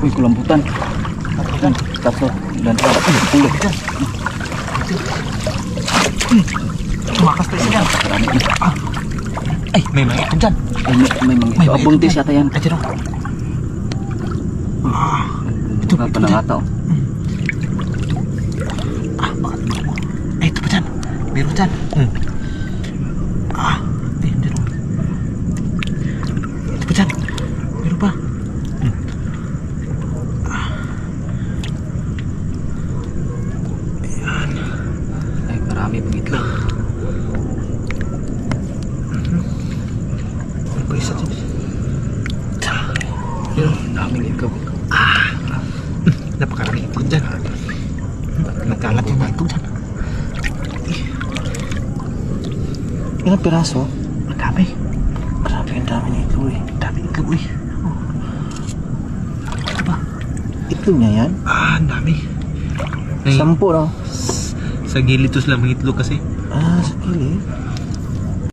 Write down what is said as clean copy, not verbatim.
Uy, kulambutan. Tatlo. Dan ulo. Tumakas tayo dyan. Marami. Ay, may mga ito dyan. May May mga buntis yata yan. Ay, dyan o. Ito pa nangataw. Baka ay, ito pa dyan. Meron dyan. Ay, dyan o. Ito pa dyan. Meron pa. Ayan. Ay, marami pang itlog. Ano pa isa dyan? Daming itlog. Napakarami itlog dyan. Nagkalat yung mga itlog dyan. Ilang piraso? Madami. Grabe, ang dami ng itlog eh. Dami itlog eh. Ito ba? Itlog niya yan? Ang dami. 10, no? Sa gilid to sila mga itlog kasi. Sa gilid.